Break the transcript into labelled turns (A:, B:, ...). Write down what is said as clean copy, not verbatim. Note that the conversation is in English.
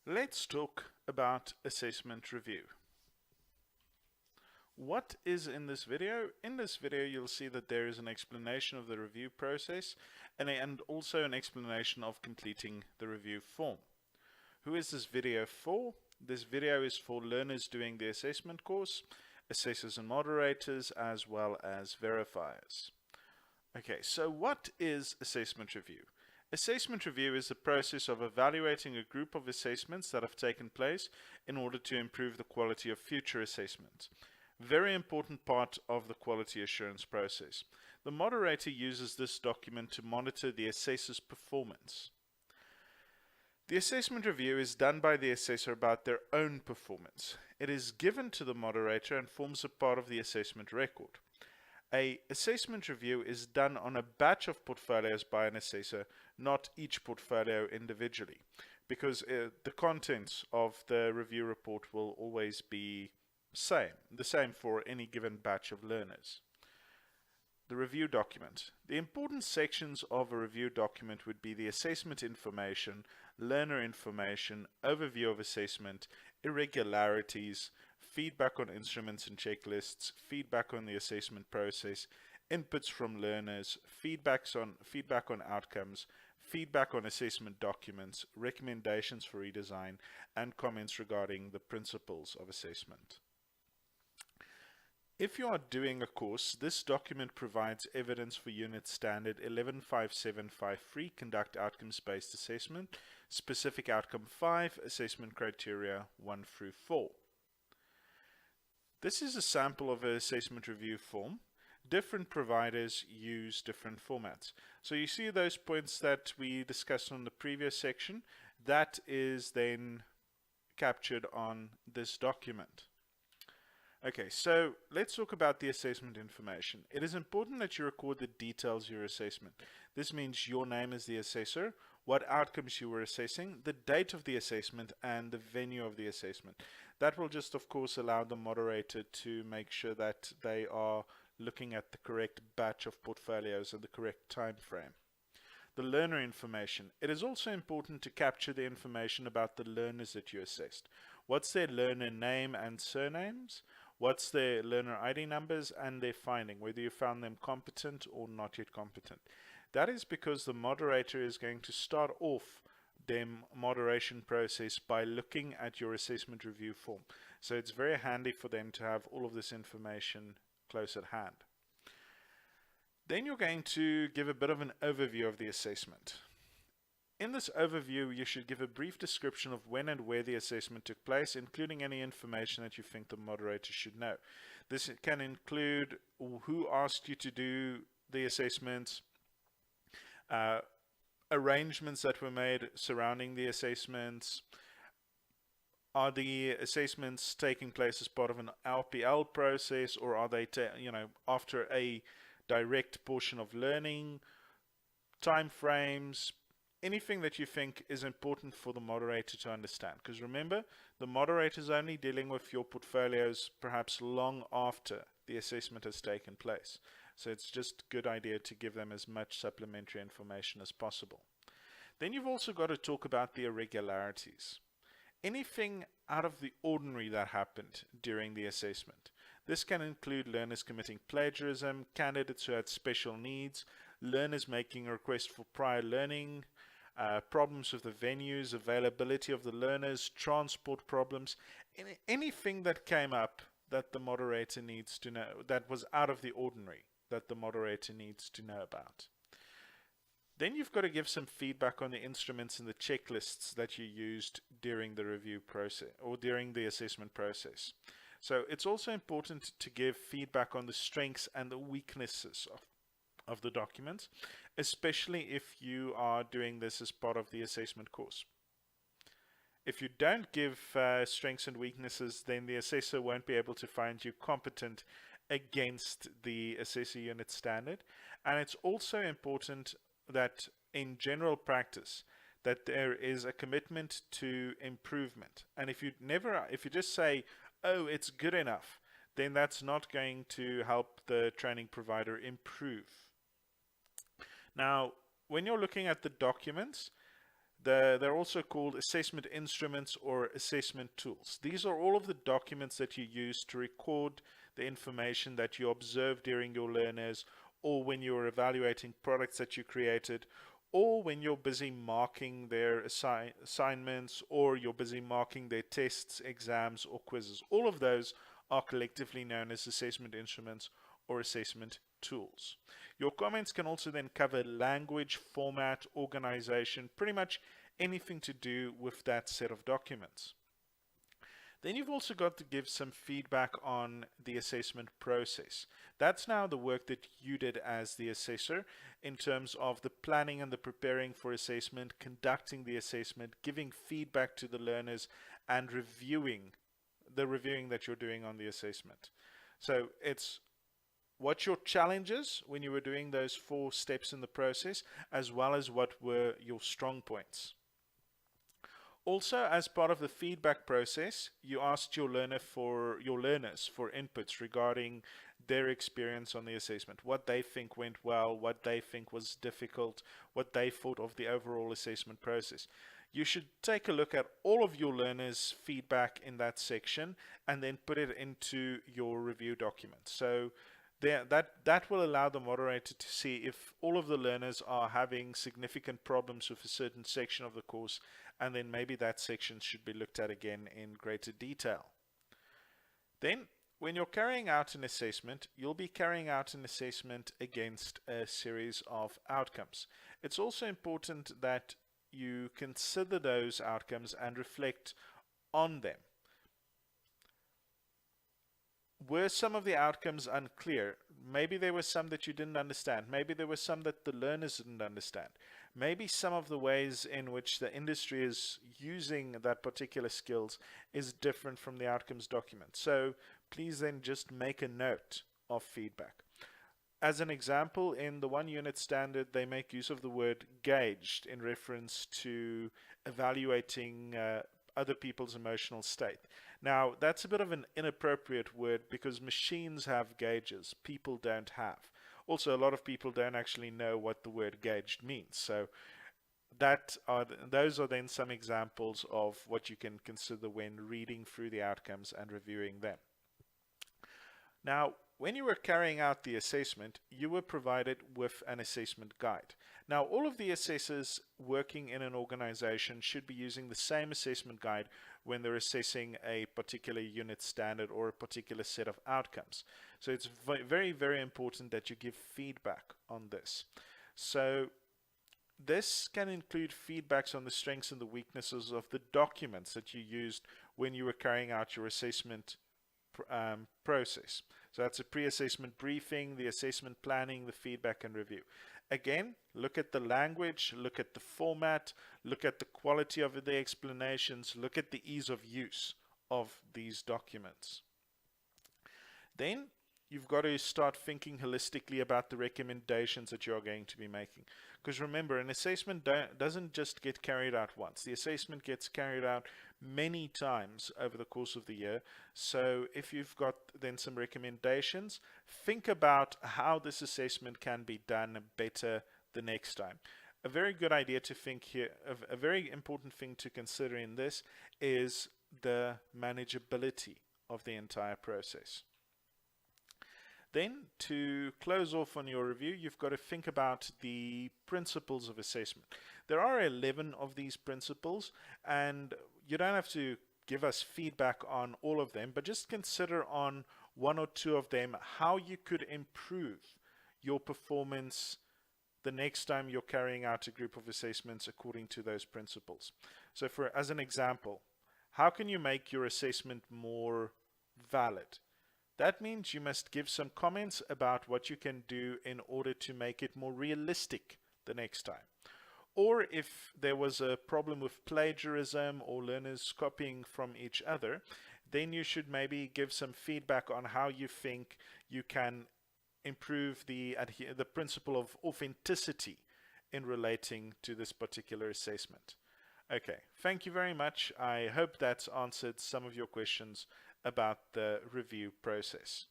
A: Let's talk about assessment review. What is in this video? In this video you'll see that there is an explanation of the review process and also an explanation of completing the review form. Who is this video for? This video is for learners doing the assessment course, assessors and moderators, as well as verifiers. Okay, so what is assessment review? Assessment review is the process of evaluating a group of assessments that have taken place in order to improve the quality of future assessments. Very important part of the quality assurance process. The moderator uses this document to monitor the assessor's performance. The assessment review is done by the assessor about their own performance. It is given to the moderator and forms a part of the assessment record. An assessment review is done on a batch of portfolios by an assessor, not each portfolio individually, because the contents of the review report will always be the same for any given batch of learners. The review document. The important sections of a review document would be the assessment information, learner information, overview of assessment, irregularities, feedback on instruments and checklists, feedback on the assessment process, inputs from learners, feedback on outcomes, feedback on assessment documents, recommendations for redesign, and comments regarding the principles of assessment. If you are doing a course, this document provides evidence for Unit Standard 115753, Conduct Outcomes-Based Assessment, Specific Outcome 5, Assessment Criteria 1 through 4. This is a sample of an assessment review form. Different providers use different formats. So you see those points that we discussed on the previous section, that is then captured on this document. Okay, so let's talk about the assessment information. It is important that you record the details of your assessment. This means your name as the assessor, what outcomes you were assessing, the date of the assessment, and the venue of the assessment. That will just, of course, allow the moderator to make sure that they are looking at the correct batch of portfolios at the correct time frame. The learner information. It is also important to capture the information about the learners that you assessed. What's their learner name and surnames? What's their learner ID numbers and their finding, whether you found them competent or not yet competent. That is because the moderator is going to start off their moderation process by looking at your assessment review form. So it's very handy for them to have all of this information close at hand. Then you're going to give a bit of an overview of the assessment. In this overview, you should give a brief description of when and where the assessment took place, including any information that you think the moderator should know. This can include who asked you to do the assessment, arrangements that were made surrounding the assessments. Are the assessments taking place as part of an LPL process, or are they after a direct portion of learning? Time frames, anything that you think is important for the moderator to understand. Because remember, the moderator is only dealing with your portfolios perhaps long after the assessment has taken place. So it's just a good idea to give them as much supplementary information as possible. Then you've also got to talk about the irregularities. Anything out of the ordinary that happened during the assessment. This can include learners committing plagiarism, candidates who had special needs, learners making a request for prior learning, problems with the venues, availability of the learners, transport problems, anything that came up that the moderator needs to know, that was out of the ordinary, that the moderator needs to know about. Then you've got to give some feedback on the instruments and the checklists that you used during the review process or during the assessment process. So it's also important to give feedback on the strengths and the weaknesses of the documents, especially if you are doing this as part of the assessment course. If you don't give strengths and weaknesses, then the assessor won't be able to find you competent against the assessor unit standard. And it's also important that in general practice that there is a commitment to improvement. And if you just say, oh, it's good enough, then that's not going to help the training provider improve. Now, when you're looking at the documents, They're also called assessment instruments or assessment tools. These are all of the documents that you use to record the information that you observe during your learners, or when you're evaluating products that you created, or when you're busy marking their assignments, or you're busy marking their tests, exams, or quizzes. All of those are collectively known as assessment instruments or assessment tools. Your comments can also then cover language, format, organization, pretty much anything to do with that set of documents. Then you've also got to give some feedback on the assessment process. That's now the work that you did as the assessor in terms of the planning and the preparing for assessment, conducting the assessment, giving feedback to the learners, and reviewing that you're doing on the assessment. So it's what's your challenges when you were doing those 4 steps in the process, as well as what were your strong points. Also, as part of the feedback process, you asked your learners for inputs regarding their experience on the assessment, what they think went well, what they think was difficult, what they thought of the overall assessment process. You should take a look at all of your learners' feedback in that section and then put it into your review document. So that will allow the moderator to see if all of the learners are having significant problems with a certain section of the course, and then maybe that section should be looked at again in greater detail. Then, when you're carrying out an assessment, you'll be carrying out an assessment against a series of outcomes. It's also important that you consider those outcomes and reflect on them. Were some of the outcomes unclear? Maybe there were some that you didn't understand. Maybe there were some that the learners didn't understand. Maybe some of the ways in which the industry is using that particular skills is different from the outcomes document. So please then just make a note of feedback. As an example, in the 1 unit standard, they make use of the word gauged in reference to evaluating other people's emotional state. Now, that's a bit of an inappropriate word because machines have gauges, people don't have. Also, a lot of people don't actually know what the word gauged means. So those are then some examples of what you can consider when reading through the outcomes and reviewing them. Now, when you were carrying out the assessment, you were provided with an assessment guide. Now, all of the assessors working in an organization should be using the same assessment guide when they're assessing a particular unit standard or a particular set of outcomes. So it's very, very important that you give feedback on this. So this can include feedbacks on the strengths and the weaknesses of the documents that you used when you were carrying out your assessment process. So that's a pre-assessment briefing, the assessment planning, the feedback and review. Again, look at the language, look at the format, look at the quality of the explanations, look at the ease of use of these documents. Then you've got to start thinking holistically about the recommendations that you're going to be making. Because remember, an assessment doesn't just get carried out once. The assessment gets carried out many times over the course of the year. So if you've got then some recommendations, think about how this assessment can be done better the next time. A very good idea to think here, a very important thing to consider in this is the manageability of the entire process. Then, to close off on your review, you've got to think about the principles of assessment. There are 11 of these principles, and you don't have to give us feedback on all of them, but just consider on 1 or 2 of them how you could improve your performance the next time you're carrying out a group of assessments according to those principles. So as an example, how can you make your assessment more valid? That means you must give some comments about what you can do in order to make it more realistic the next time. Or if there was a problem with plagiarism or learners copying from each other, then you should maybe give some feedback on how you think you can improve the principle of authenticity in relating to this particular assessment. Okay, thank you very much. I hope that's answered some of your questions about the review process.